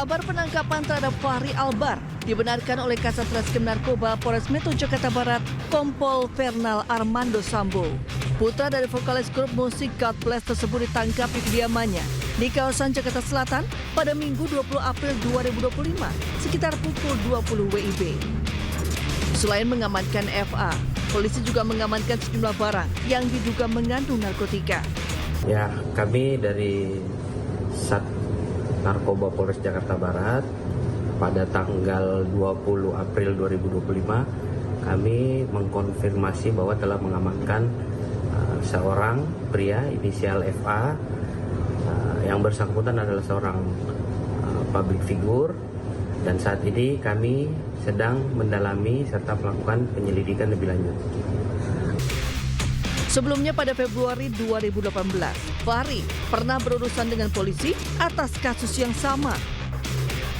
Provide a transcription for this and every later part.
Kabar penangkapan terhadap Fahri Albar dibenarkan oleh Kasat Reskrim Narkoba Polres Metro Jakarta Barat, Kompol Fernal Armando Sambo. Putra dari vokalis grup musik God Bless tersebut ditangkap di kediamannya di kawasan Jakarta Selatan pada Minggu 20 April 2025 sekitar pukul 20 WIB. Selain mengamankan FA, polisi juga mengamankan sejumlah barang yang diduga mengandung narkotika. Ya, kami dari Sat Narkoba Polres Jakarta Barat pada tanggal 20 April 2025 kami mengkonfirmasi bahwa telah mengamankan seorang pria inisial FA yang bersangkutan adalah seorang public figure, dan saat ini kami sedang mendalami serta melakukan penyelidikan lebih lanjut. Sebelumnya pada Februari 2018, Fahri pernah berurusan dengan polisi atas kasus yang sama.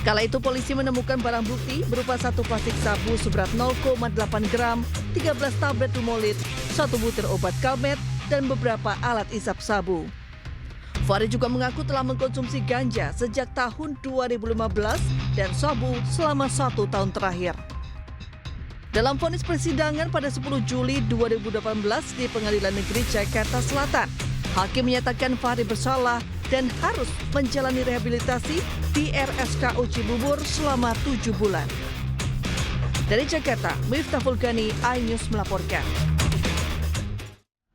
Kala itu polisi menemukan barang bukti berupa satu plastik sabu seberat 0,8 gram, 13 tablet Lumolid, satu butir obat Calmet, dan beberapa alat isap sabu. Fahri juga mengaku telah mengkonsumsi ganja sejak tahun 2015 dan sabu selama 1 tahun terakhir. Dalam vonis persidangan pada 10 Juli 2018 di Pengadilan Negeri Jakarta Selatan, hakim menyatakan Fahri bersalah dan harus menjalani rehabilitasi di RSKU Cibubur selama 7 bulan. Dari Jakarta, Miftah Fulgani, iNews melaporkan.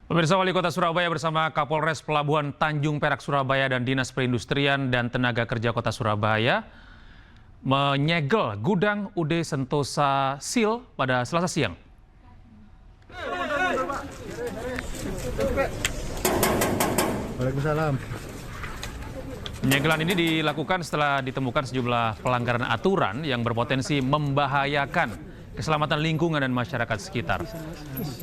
Pemirsa, Wali Kota Surabaya bersama Kapolres Pelabuhan Tanjung Perak Surabaya dan Dinas Perindustrian dan Tenaga Kerja Kota Surabaya menyegel gudang UD Sentosa Sil pada Selasa siang. Waalaikumsalam. Penyegelan ini dilakukan setelah ditemukan sejumlah pelanggaran aturan yang berpotensi membahayakan keselamatan lingkungan dan masyarakat sekitar.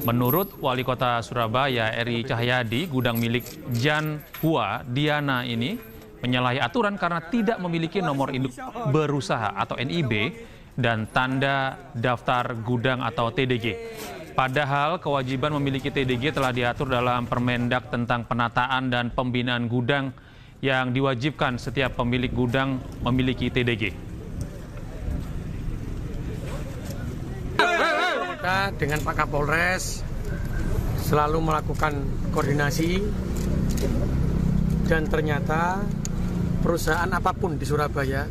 Menurut Wali Kota Surabaya Eri Cahyadi, gudang milik Jan Hua Diana ini menyalahi aturan karena tidak memiliki nomor induk berusaha atau NIB dan tanda daftar gudang atau TDG. Padahal kewajiban memiliki TDG telah diatur dalam Permendak tentang penataan dan pembinaan gudang yang diwajibkan setiap pemilik gudang memiliki TDG. Kita dengan Pak Kapolres selalu melakukan koordinasi, dan ternyata perusahaan apapun di Surabaya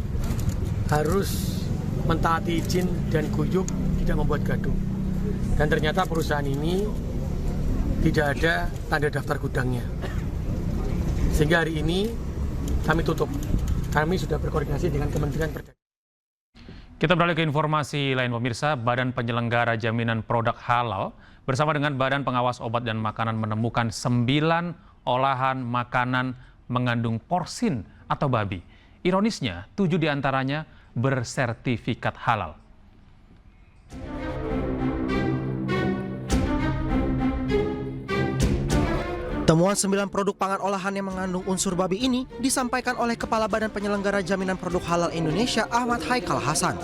harus mentaati izin dan guyup, tidak membuat gaduh. Dan ternyata perusahaan ini tidak ada tanda daftar gudangnya. Sehingga hari ini kami tutup. Kami sudah berkoordinasi dengan Kementerian Perdagangan. Kita beralih ke informasi lain, pemirsa. Badan Penyelenggara Jaminan Produk Halal bersama dengan Badan Pengawas Obat dan Makanan menemukan 9 olahan makanan mengandung porsin atau babi. Ironisnya, 7 diantaranya bersertifikat halal. Temuan 9 produk pangan olahan yang mengandung unsur babi ini disampaikan oleh Kepala Badan Penyelenggara Jaminan Produk Halal Indonesia Ahmad Haikal Hasan.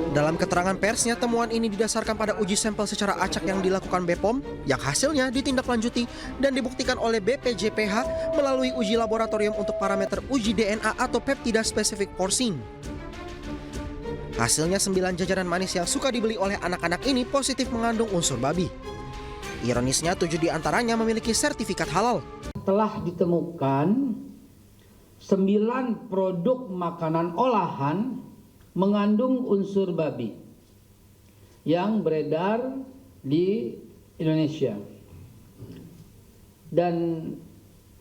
Dalam keterangan persnya, temuan ini didasarkan pada uji sampel secara acak yang dilakukan BPOM yang hasilnya ditindaklanjuti dan dibuktikan oleh BPJPH melalui uji laboratorium untuk parameter uji DNA atau peptida spesifik porsin. Hasilnya 9 jajanan manis yang suka dibeli oleh anak-anak ini positif mengandung unsur babi. Ironisnya 7 diantaranya memiliki sertifikat halal. Telah ditemukan 9 produk makanan olahan mengandung unsur babi yang beredar di Indonesia. Dan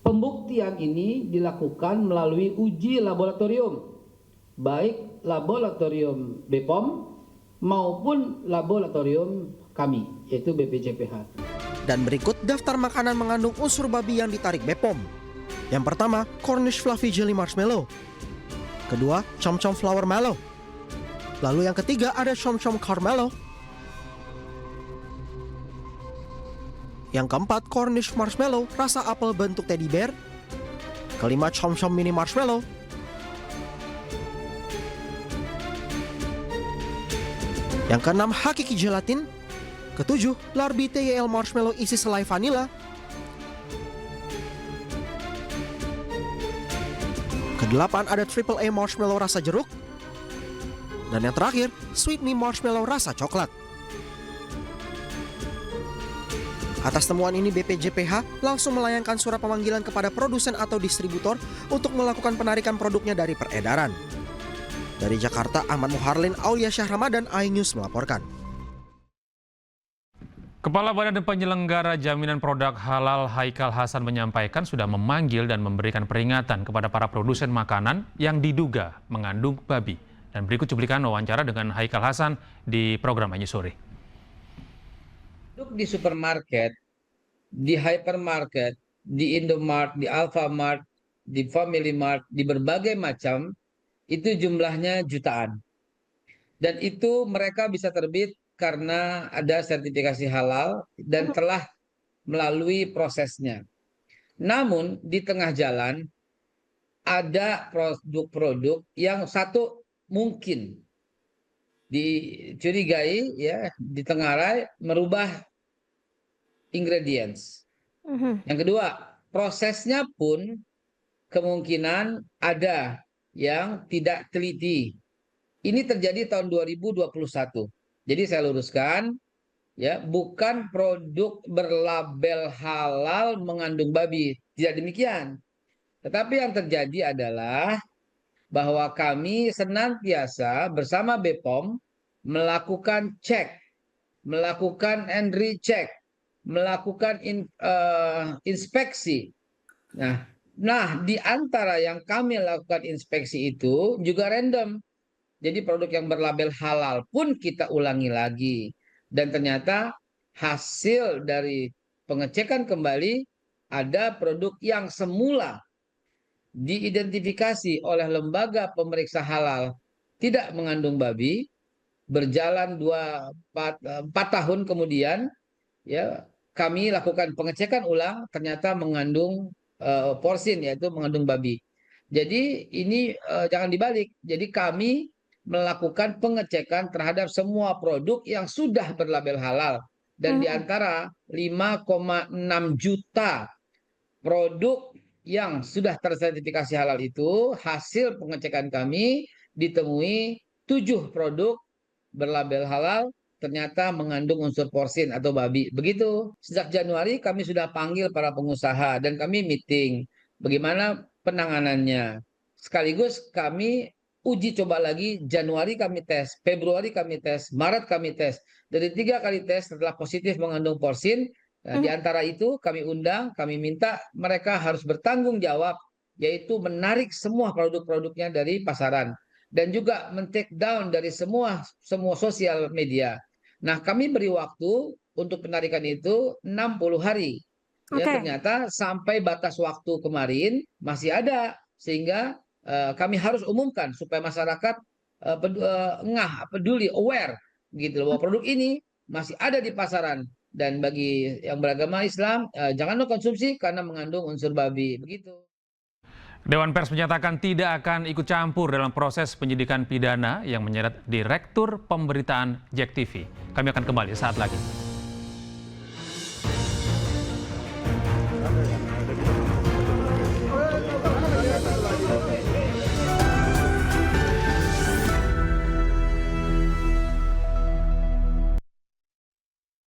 pembuktian ini dilakukan melalui uji laboratorium, baik laboratorium BPOM maupun laboratorium kami, yaitu BPJPH. Dan berikut daftar makanan mengandung unsur babi yang ditarik BPOM. Yang pertama, Cornish Fluffy Jelly Marshmallow. Kedua, Chom Chom Flower Mallow. Lalu yang ketiga ada Chom Chom Caramelo. Yang keempat, Cornish Marshmallow rasa apel bentuk teddy bear. Kelima, Chom Chom Mini Marshmallow. Yang keenam, Hakiki Gelatin. Ketujuh, Larbi TYL Marshmallow isi selai vanila. kedelapan ada Triple A Marshmallow rasa jeruk. Dan yang terakhir, Sweet Me Marshmallow rasa coklat. Atas temuan ini BPJPH langsung melayangkan surat pemanggilan kepada produsen atau distributor untuk melakukan penarikan produknya dari peredaran. Dari Jakarta, Ahmad Muharlin, Aulia Syah Ramadan, iNews melaporkan. Kepala Badan Penyelenggara Jaminan Produk Halal Haikal Hasan menyampaikan sudah memanggil dan memberikan peringatan kepada para produsen makanan yang diduga mengandung babi. Dan berikut cuplikan wawancara dengan Haikal Hasan di program iNews Sore. Di supermarket, di hypermarket, di Indomart, di Alfamart, di Family Mart, di berbagai macam, itu jumlahnya jutaan. Dan itu mereka bisa terbit karena ada sertifikasi halal dan telah melalui prosesnya. Namun di tengah jalan ada produk-produk yang satu mungkin dicurigai ya ditengarai merubah ingredients. Yang kedua, prosesnya pun kemungkinan ada yang tidak teliti. Ini terjadi tahun 2021. Jadi saya luruskan ya, bukan produk berlabel halal mengandung babi, tidak demikian. Tetapi yang terjadi adalah bahwa kami senantiasa bersama BPOM melakukan cek, melakukan and recheck, melakukan inspeksi. Nah, di antara yang kami lakukan inspeksi itu juga random. Jadi produk yang berlabel halal pun kita ulangi lagi. Dan ternyata hasil dari pengecekan kembali ada produk yang semula diidentifikasi oleh lembaga pemeriksa halal tidak mengandung babi, berjalan 4 tahun kemudian ya kami lakukan pengecekan ulang, ternyata mengandung porsin, yaitu mengandung babi. Jadi ini jangan dibalik. Jadi kami melakukan pengecekan terhadap semua produk yang sudah berlabel halal. Dan di antara 5,6 juta produk yang sudah tersertifikasi halal itu, hasil pengecekan kami ditemui 7 produk berlabel halal ternyata mengandung unsur porsin atau babi. Begitu. Sejak Januari kami sudah panggil para pengusaha dan kami meeting bagaimana penanganannya. Sekaligus kami uji coba lagi, Januari kami tes, Februari kami tes, Maret kami tes. Dari 3 kali tes setelah positif mengandung porsin, di antara itu kami undang, kami minta mereka harus bertanggung jawab, yaitu menarik semua produk-produknya dari pasaran. Dan juga men-take down dari semua sosial media. Nah, kami beri waktu untuk penarikan itu 60 hari. Ya, ternyata sampai batas waktu kemarin masih ada. Sehingga kami harus umumkan supaya masyarakat peduli, aware gitu bahwa produk ini masih ada di pasaran. Dan bagi yang beragama Islam, jangan konsumsi karena mengandung unsur babi. Begitu. Dewan Pers menyatakan tidak akan ikut campur dalam proses penyidikan pidana yang menyeret Direktur Pemberitaan JEK TV. Kami akan kembali saat lagi.